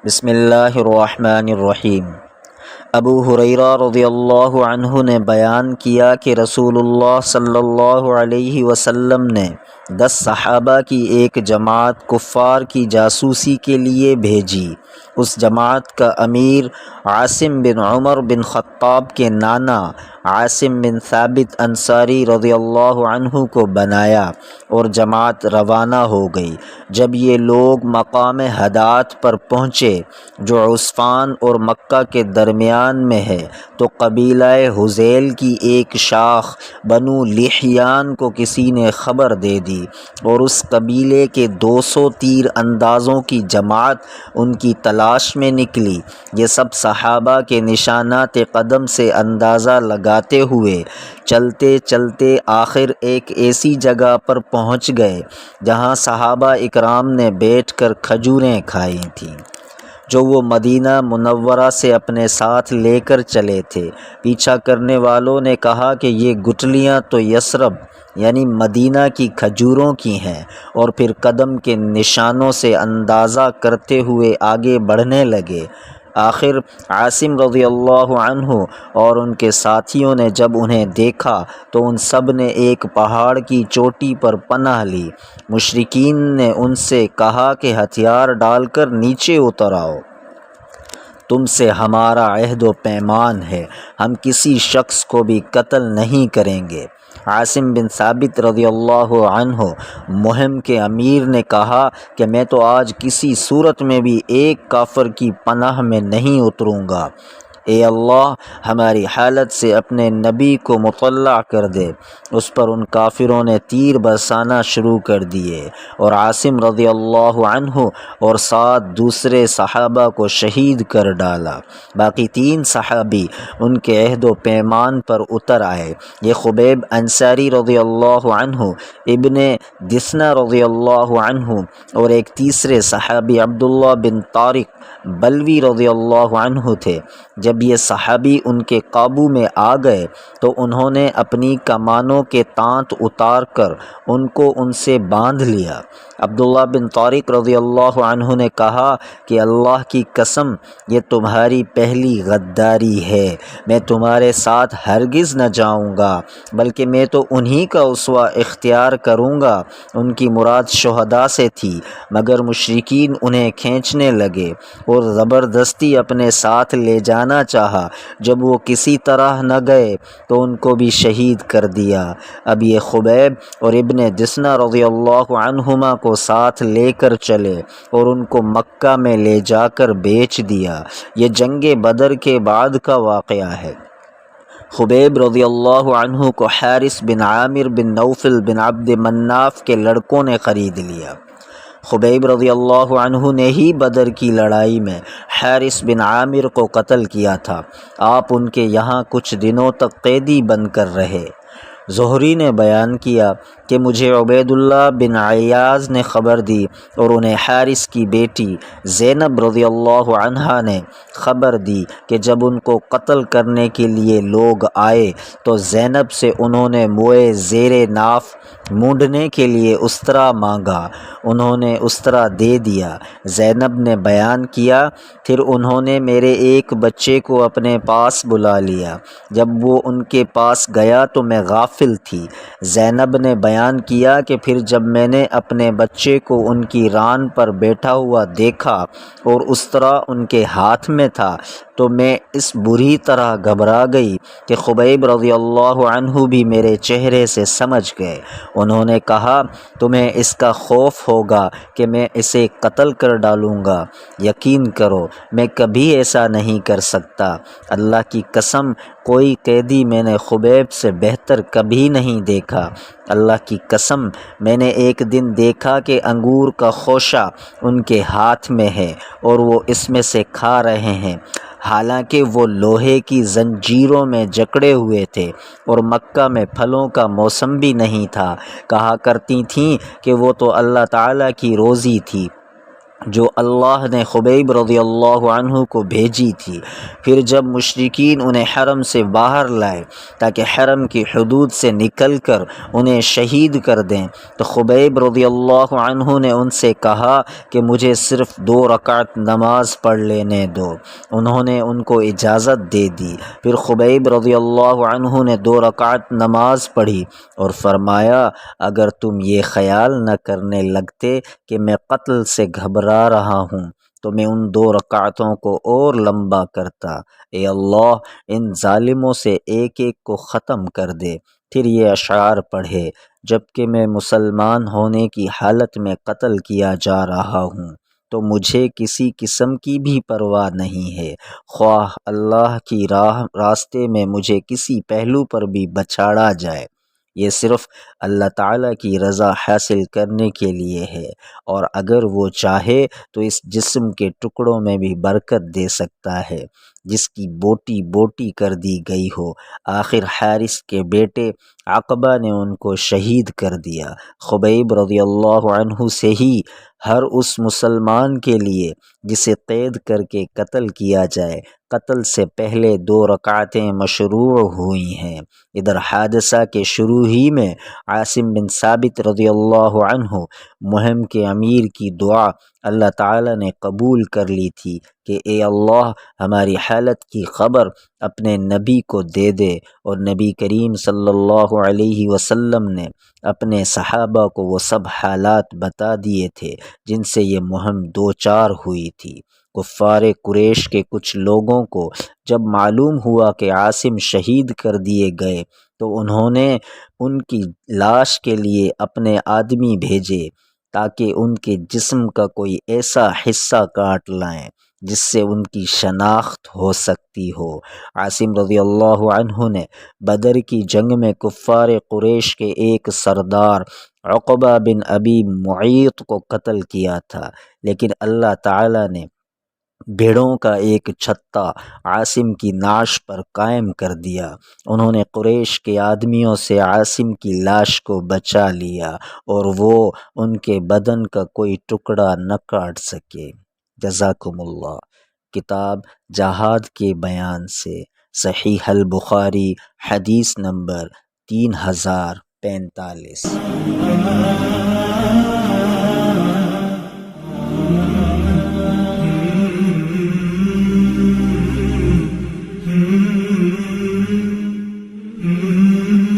بسم اللہ الرحمن الرحیم۔ ابو ہریرہ رضی اللہ عنہ نے بیان کیا کہ رسول اللہ صلی اللہ علیہ وسلم نے 10 صحابہ کی ایک جماعت کفار کی جاسوسی کے لیے بھیجی۔ اس جماعت کا امیر عاصم بن عمر بن خطاب کے نانا عاصم بن ثابت انصاری رضی اللہ عنہ کو بنایا اور جماعت روانہ ہو گئی۔ جب یہ لوگ مقام ہدات پر پہنچے جو عسفان اور مکہ کے درمیان میں ہے تو قبیلہ حذیل کی ایک شاخ بنو لحیان کو کسی نے خبر دے دی اور اس قبیلے کے 200 تیر اندازوں کی جماعت ان کی تلاش میں نکلی۔ یہ سب صحابہ کے نشانات قدم سے اندازہ لگاتے ہوئے چلتے چلتے آخر ایک ایسی جگہ پر پہنچ گئے جہاں صحابہ اکرام نے بیٹھ کر کھجوریں کھائی تھیں جو وہ مدینہ منورہ سے اپنے ساتھ لے کر چلے تھے۔ پیچھا کرنے والوں نے کہا کہ یہ گٹھلیاں تو یثرب یعنی مدینہ کی کھجوروں کی ہیں، اور پھر قدم کے نشانوں سے اندازہ کرتے ہوئے آگے بڑھنے لگے۔ آخر عاصم رضی اللہ عنہ اور ان کے ساتھیوں نے جب انہیں دیکھا تو ان سب نے ایک پہاڑ کی چوٹی پر پناہ لی۔ مشرکین نے ان سے کہا کہ ہتھیار ڈال کر نیچے اتر آؤ، تم سے ہمارا عہد و پیمان ہے، ہم کسی شخص کو بھی قتل نہیں کریں گے۔ عاصم بن ثابت رضی اللہ عنہ مہم کے امیر نے کہا کہ میں تو آج کسی صورت میں بھی ایک کافر کی پناہ میں نہیں اتروں گا۔ اے اللہ ہماری حالت سے اپنے نبی کو مطلع کر دے۔ اس پر ان کافروں نے تیر برسانا شروع کر دیے اور عاصم رضی اللہ عنہ اور 7 دوسرے صحابہ کو شہید کر ڈالا۔ باقی 3 صحابی ان کے عہد و پیمان پر اتر آئے۔ یہ خبیب انصاری رضی اللہ عنہ، ابن دثنہ رضی اللہ عنہ اور ایک تیسرے صحابی عبداللہ بن طارق بلوی رضی اللہ عنہ تھے۔ جب یہ صحابی ان کے قابو میں آ گئے تو انہوں نے اپنی کمانوں کے تانت اتار کر ان کو ان سے باندھ لیا۔ عبداللہ بن طارق رضی اللہ عنہ نے کہا کہ اللہ کی قسم یہ تمہاری پہلی غداری ہے، میں تمہارے ساتھ ہرگز نہ جاؤں گا بلکہ میں تو انہی کا اسوہ اختیار کروں گا۔ ان کی مراد شہداء سے تھی، مگر مشرکین انہیں کھینچنے لگے اور زبردستی اپنے ساتھ لے جانا چاہا۔ جب وہ کسی طرح نہ گئے تو ان کو بھی شہید کر دیا۔ اب یہ خبیب اور ابن دثنہ رضی اللہ عنہما کو ساتھ لے کر چلے اور ان کو مکہ میں لے جا کر بیچ دیا۔ یہ جنگ بدر کے بعد کا واقعہ ہے۔ خبیب رضی اللہ عنہ کو حارث بن عامر بن نوفل بن عبد مناف کے لڑکوں نے خرید لیا۔ خبیب رضی اللہ عنہ نے ہی بدر کی لڑائی میں حارث بن عامر کو قتل کیا تھا۔ آپ ان کے یہاں کچھ دنوں تک قیدی بن کر رہے۔ زہری نے بیان کیا کہ مجھے عبید اللہ بن عیاض نے خبر دی اور انہیں حارث کی بیٹی زینب رضی اللہ عنہا نے خبر دی کہ جب ان کو قتل کرنے کے لیے لوگ آئے تو زینب سے انہوں نے موئے زیر ناف مونڈنے کے لیے استرا مانگا۔ انہوں نے استرا دے دیا۔ زینب نے بیان کیا پھر انہوں نے میرے ایک بچے کو اپنے پاس بلا لیا۔ جب وہ ان کے پاس گیا تو میں غافل تھی۔ زینب نے بیان کیا کہ پھر جب میں نے اپنے بچے کو ان کی ران پر بیٹھا ہوا دیکھا اور استرا ان کے ہاتھ میں تھا تو میں اس بری طرح گھبرا گئی کہ خبیب رضی اللہ عنہ بھی میرے چہرے سے سمجھ گئے۔ انہوں نے کہا تمہیں اس کا خوف ہوگا کہ میں اسے قتل کر ڈالوں گا۔ یقین کرو میں کبھی ایسا نہیں کر سکتا۔ اللہ کی قسم کوئی قیدی میں نے خبیب سے بہتر کبھی نہیں دیکھا۔ اللہ کی قسم میں نے ایک دن دیکھا کہ انگور کا خوشہ ان کے ہاتھ میں ہے اور وہ اس میں سے کھا رہے ہیں، حالانکہ وہ لوہے کی زنجیروں میں جکڑے ہوئے تھے اور مکہ میں پھلوں کا موسم بھی نہیں تھا۔ کہا کرتی تھیں کہ وہ تو اللہ تعالیٰ کی روزی تھی۔ جو اللہ نے خبیب رضی اللہ عنہ کو بھیجی تھی۔ پھر جب مشرکین انہیں حرم سے باہر لائے تاکہ حرم کی حدود سے نکل کر انہیں شہید کر دیں، تو خبیب رضی اللہ عنہ نے ان سے کہا کہ مجھے صرف 2 رکعت نماز پڑھ لینے دو۔ انہوں نے ان کو اجازت دے دی۔ پھر خبیب رضی اللہ عنہ نے 2 رکعت نماز پڑھی اور فرمایا، اگر تم یہ خیال نہ کرنے لگتے کہ میں قتل سے گھبرا رہا ہوں تو میں ان 2 رکعتوں کو اور لمبا کرتا۔ اے اللہ، ان ظالموں سے ایک ایک کو ختم کر دے۔ پھر یہ اشعار پڑھے، جبکہ میں مسلمان ہونے کی حالت میں قتل کیا جا رہا ہوں تو مجھے کسی قسم کی بھی پرواہ نہیں ہے، خواہ اللہ کی راستے میں مجھے کسی پہلو پر بھی بچھاڑا جائے، یہ صرف اللہ تعالیٰ کی رضا حاصل کرنے کے لیے ہے، اور اگر وہ چاہے تو اس جسم کے ٹکڑوں میں بھی برکت دے سکتا ہے جس کی بوٹی بوٹی کر دی گئی ہو۔ آخر حارث کے بیٹے عقبہ نے ان کو شہید کر دیا۔ خبیب رضی اللہ عنہ سے ہی ہر اس مسلمان کے لیے جسے قید کر کے قتل کیا جائے، قتل سے پہلے 2 رکعتیں مشروع ہوئی ہیں۔ ادھر حادثہ کے شروع ہی میں عاصم بن ثابت رضی اللہ عنہ مہم کے امیر کی دعا اللہ تعالی نے قبول کر لی تھی کہ اے اللہ، ہماری حالت کی خبر اپنے نبی کو دے دے، اور نبی کریم صلی اللہ علیہ وسلم نے اپنے صحابہ کو وہ سب حالات بتا دیے تھے جن سے یہ مہم دوچار ہوئی تھی۔ کفار قریش کے کچھ لوگوں کو جب معلوم ہوا کہ عاصم شہید کر دیے گئے تو انہوں نے ان کی لاش کے لیے اپنے آدمی بھیجے تاکہ ان کے جسم کا کوئی ایسا حصہ کاٹ لائیں جس سے ان کی شناخت ہو سکتی ہو۔ عاصم رضی اللہ عنہ نے بدر کی جنگ میں کفار قریش کے ایک سردار عقبہ بن ابی معیط کو قتل کیا تھا، لیکن اللہ تعالی نے بھیڑوں کا ایک چھتا عاصم کی نعش پر قائم کر دیا۔ انہوں نے قریش کے آدمیوں سے عاصم کی لاش کو بچا لیا اور وہ ان کے بدن کا کوئی ٹکڑا نہ کاٹ سکے۔ جزاکم اللہ۔ کتاب جہاد کے بیان سے، صحیح البخاری، حدیث نمبر 3045۔